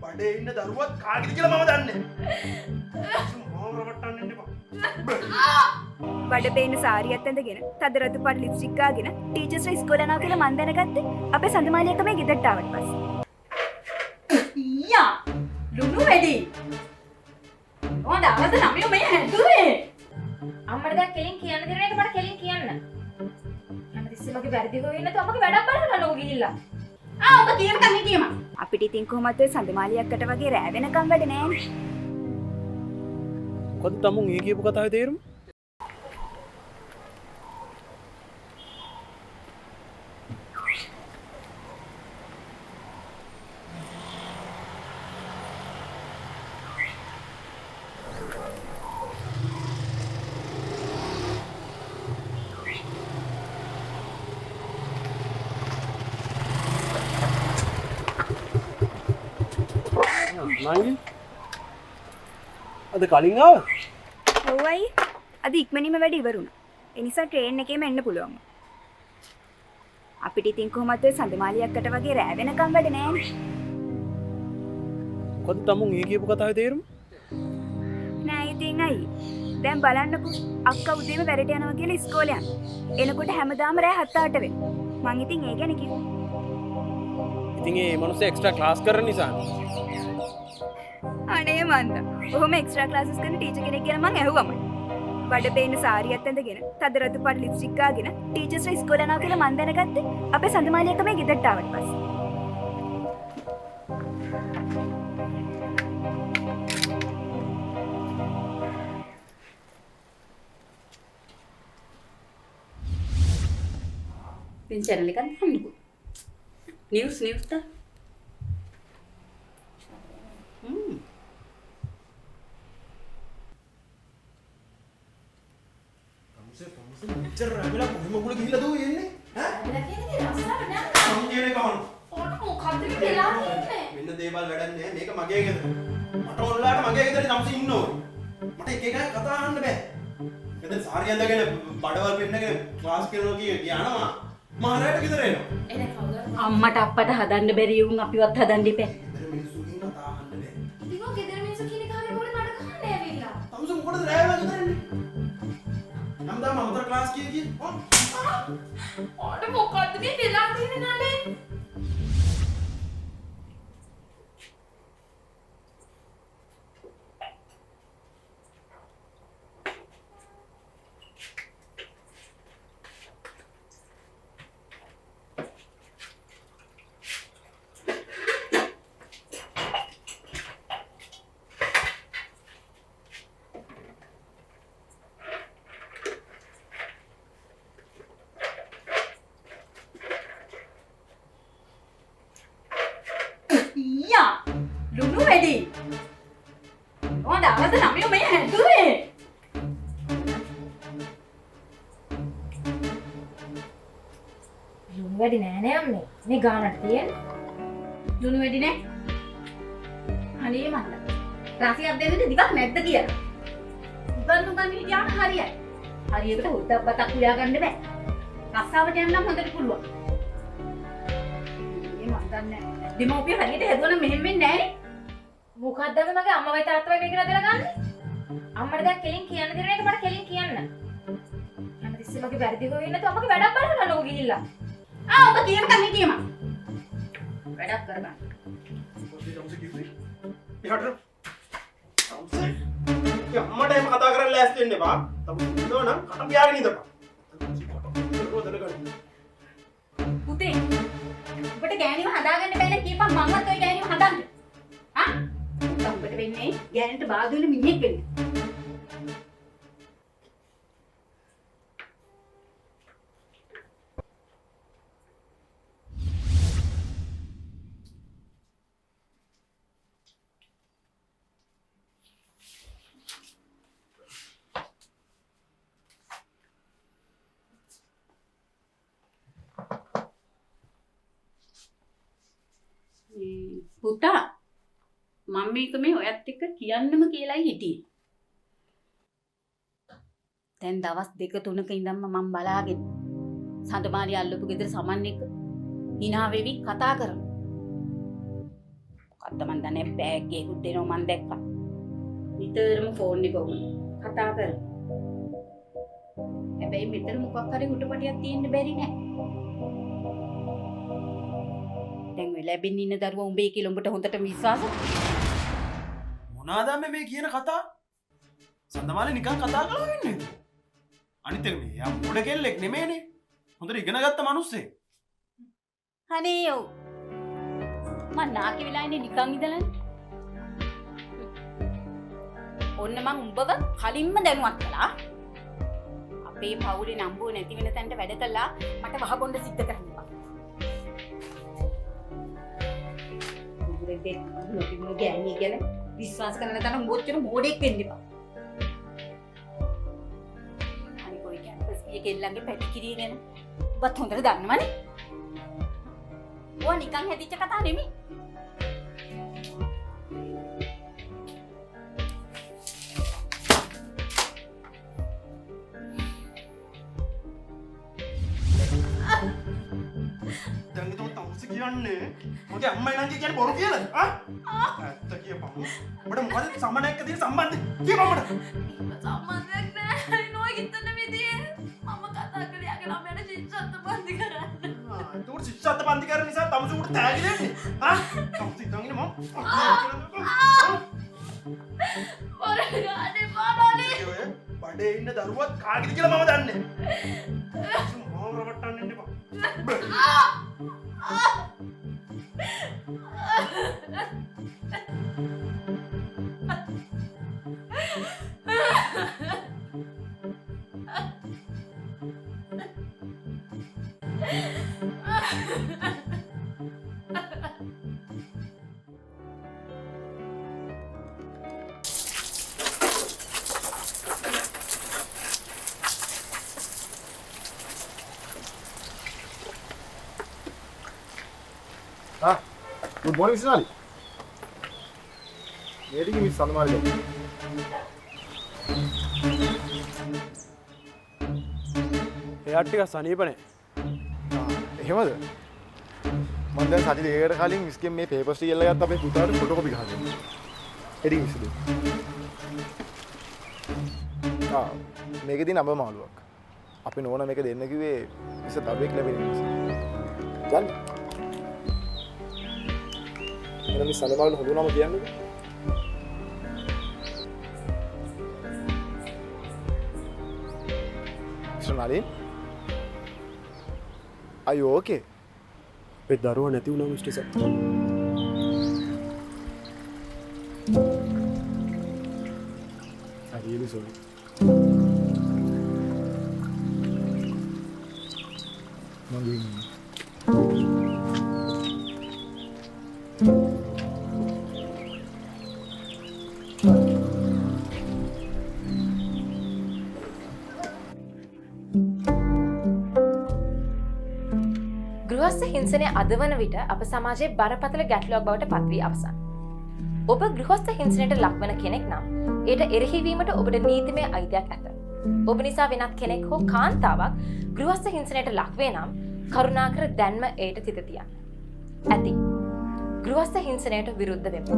බඩේ ඉන්න දරුවත් කාගෙද කියලා මම දන්නේ. මාව රවට්ටන්න ඉන්න එපා. බඩ පේන සාරියත් ඇඳගෙන තද රතු පාට ලිප්ස්ටික් ගාගෙන ටීචර්ස්ලා ඉස්කෝලේ යනවා කියලා මන් දැනගත්තේ අපේ සඳමාලිය තමයි ගෙදරට ආවට පස්සේ. ඊයා ලුණු වැඩි. මොකද අවද නමිය මේ හැදුවේ. අම්මට දැන් කෙලින් කියන්න දෙන එක මට කෙලින් කියන්න. හැමතිස්සෙම මගේ වැරදි ගොවෙන්නේ නැතු අම්මගේ වැඩක් බලන්න ඕක ගිහිල්ලා. ඔබ කියන කම හිටියම. අපිට ඉතින් කොහොමද ඔය සඳමාලියක්කට වගේ රෑ වෙනකම් වැඩ නෑනේ. මොකද තමුන් ඒ කියපු කතාවේ තේරුම? නංගි අද කලින් ආවා? ඔව් අයි. අද ඉක්මනින්ම වැඩ ඉවරුණා. ඒ නිසා ට්‍රේන් එකේම එන්න පුළුවන්. අපිට ඉතින් කොහොමද ඔය සඳමාලියක්කට වගේ රෑ වෙනකම් වැඩ නෑනේ. මොකද තමුන් ඒ කියපු කතාවේ තේරුම? නෑ ඉතින් අයි. දැන් බලන්නකෝ අක්කා උදේම වැඩට යනවා කියලා ඉස්කෝලේ යනවා. එනකොට හැමදාම රෑ 7-8 වෙනවා. මං ඉතින් ඒ ගැන කිව්වා. ඉතින් ඒ මිනිස්සු එක්ස්ට්‍රා ක්ලාස් කරන නිසා. අනේ මන්ද. ඔහොම එක්ස්ට්‍රා ක්ලාසස් කරන ටීචර් කෙනෙක් ගැන මං ඇහුවම. බඩ පේන සාරියත් ඇඳගෙන තද රතු පාට ලිප්ස්ටික් ගාගෙන ටීචර්ස්ලා ඉස්කෝලේ යනවා කියලා මන් දැනගත්තේ අපේ සඳමාලිය තමයි ගෙදරට ආවට පස්සේ. Pin channel එක දාන්නකෝ. නිවුස් තා. මෙච්චර රැවලා කොහෙම මුල ගිහිල්ලා දෝ එන්නේ? ඈ? වෙලා කියන්නේ රස්සාව නෑ. මම කියන එක අහන්න. ඔන්න මොකද්ද මේ වෙලා තියෙන්නේ? මෙන්න දේවල් වැඩක් නෑ. මේක මගේ ගෙදර. මට ඕනලාට මගේ ගෙදරේ තමසි ඉන්න ඕනේ. මට එක එකයි කතා අහන්න බෑ. මෙතන සාරිය ඇඳගෙන බඩවල් පෙන්නගෙන ක්ලාස් කරනවා කියනවා. මහරයට ගෙදර එනවා. එනේ කවුද? අම්මට අප්පට හදන්න බැරි වුන් අපිවත් හදන්න ඉපේ. ගෙදර මිනිස්සු ඉන්න කතා අහන්න බෑ. ඉතින් ඔය ගෙදර මිනිස්සු කියන කාගේ මොකද නඩ ගහන්නේ ඇවිල්ලා? තමසි මොකටද රැවලා ගෙදර එන්නේ? නම්දා මම උතර ක්ලාස් කිය. ඔන්න මොකද්ද මේ වෙලා තියෙන්නේ නඩේ? ඊයා ලුණු වැඩි. මොකද අවද නමිය මේ හැදුවේ. ලුණු වැඩි නෑ නේ අම්මේ. මේ ගානට තියෙන්නේ. ලුණු වැඩි නේ. අනේ මන්ද. රාසියක් දෙන්න ටිකක් නැද්ද කියලා. උගන් හිටියාම හරියයි. හරියකට හුද්දක් බතක් උයා ගන්න බෑ. රස්සාවට යන්න හොඳට පුළුවන්. මේ මන් දන්නේ. දෙමෝපිය හරියට හැදුවනම් මෙහෙම වෙන්නේ නෑනේ. මොකද්ද මගේ අම්මවයි තාත්තවයි මේක නදලා ගන්න? අම්මට දැන් කෙලින් කියන්න දෙන එක මට කෙලින් කියන්න. හැමතිස්සෙම මගේ වැරදි ගොවෙන්නේ නැතු අම්මගේ වැඩක් බලන්න ඕක ගිහිල්ලා. ඔබ කියන කම හිටියම. වැඩක් කරගන්න. තමසි කිව්වේ. එහාට. තමසි. අම්මට එහෙම කතා කරන්න ලෑස්ති වෙන්න එපා. තමසි ඉන්නව නම් කට පියාගෙන ඉඳපන්. තමසි කට රෝදන ගන්න. පුතේ ඔබට ගෑණිව හදාගන්න බැහැ කීපන් මමත් ඔය ගෑණිව හදන්න. ආ? උඹට වෙන්නේ ගෑණිට බාධා වෙන මිනිහෙක් වෙන්න. පුතා මම මේක මේ ඔයත් එක්ක කියන්නම කියලායි හිටියේ. දැන් දවස් 2-3ක ඉඳන්ම මම බලාගෙන සඳමාලි අල්ලපු ගෙදර සමන් එක hina වෙවි කතා කරනවා. මොකද්ද මන් දන්නේ බෑග් එකකුත් දෙනවා මන් දැක්කා. නිතරම ෆෝන් එක උන කතා කරනවා. හැබැයි මෙතන මොකක් හරි හුටපටියක් තියෙන්න බැරි නෑ. දැන් ඔය ලැබෙන්න ඉන්න දරුවා උඹේ කියලා උඹට හොඳට විශ්වාසද? මොනවාද මේ කියන කතා? සඳමාලේ නිකන් කතා කරලා වෙන්නේ. අනිත් එක මේ යා මොඩ කෙල්ලෙක් නෙමෙයිනේ. හොඳට ඉගෙන ගත්ත මිනිස්සෙක්. අනේ ඔව්. මං නාකි වෙලා ඉන්නේ නිකන් ඉඳලානේ. ඔන්න මං උඹව කලින්ම දැනුවත් කළා. අපේ පවුලේ නම්බුව නැති වෙන තැනට වැඩ කළා මට වහබොන්න සිද්ධ කරන්න එපා. උඹේ දෙක් නොකියුණු ගෑණිය ගැන විශ්වාස කරන තරම් මොච්චර මෝඩෙක් වෙන්න එපා. අනිත් ඔය කැම්පස් ගිය කෙල්ලන්ගේ පැටිකිරිය ගැන ඔබත් හොඳට දන්නවනේ. ඔය නිකන් හැදිච්ච කතා නෙමෙයි. දැන් ඒක තවුස කියන්නේ මගේ අම්මයි නංගි කියන්නේ බොරු කියලාද? ඇත්ත කියපන්. ඔබට මොකද සම්බන්ධයක් තියෙන සම්බන්ධය? කියපන් මට. සම්බන්ධයක් නැහැ. නෝයි හිතන්න විදියේ. මම කතා කළේ අගේ ළමයට ශිෂ්‍යත්ව පන්ති කරන්න. ඒකට ශිෂ්‍යත්ව පන්ති කරන නිසා තමුසු උට තෑගි දෙන්නේ. තමුසු ඉතින් ඉන්නේ මම. පොරගානේ පාඩෝලි. ඔය බඩේ ඉන්න දරුවත් කාගෙද කියලා මම දන්නේ. මම රවට්ටන්න ඉන්න එපා. Good morning, Mr. Ali. Where Miss Sanamali? එයාට ටිකක් සනීපනේ. එහෙමද? මම දැන් සති දෙකකට කලින් මිස්ගෙන් මේ පේපර්ස් ටික එල්ල ගත්ත අපේ පුතාට ෆොටෝකෝපි ගහන්න. එඩින් මිස්ද? මේකේ තියෙන අඹ මාළුවක්. අපි නෝනා මේක දෙන්න කිව්වේ මිස් දරුවෙක් ලැබෙන්න නිසා. දැන් එන මිස් සනමාලට හොඳ නම කියන්නේ. Sonali? Are you okay? අපේ දරුවා නැති වුණා mister sir. I'm really sorry. ගෘහස්ත හිංසනය අද වන විට අප සමාජයේ බරපතල ගැටලුවක් බවට පත්වී අවසන්. ඔබ ගෘහස්ත හිංසනයට ලක්වන කෙනෙක් නම් ඒට එරෙහිවීමට ඔබට නීතිමය අයිතියක් ඇත. ඔබ නිසා වෙනත් කෙනෙක් හෝ කාන්තාවක් ගෘහස්ත හිංසනයට ලක්වේ නම් කරුණාකර දැන්ම ඒට තිත තියන්න. ඇති. ගෘහස්ත හිංසනයට විරුද්ධ වෙමු.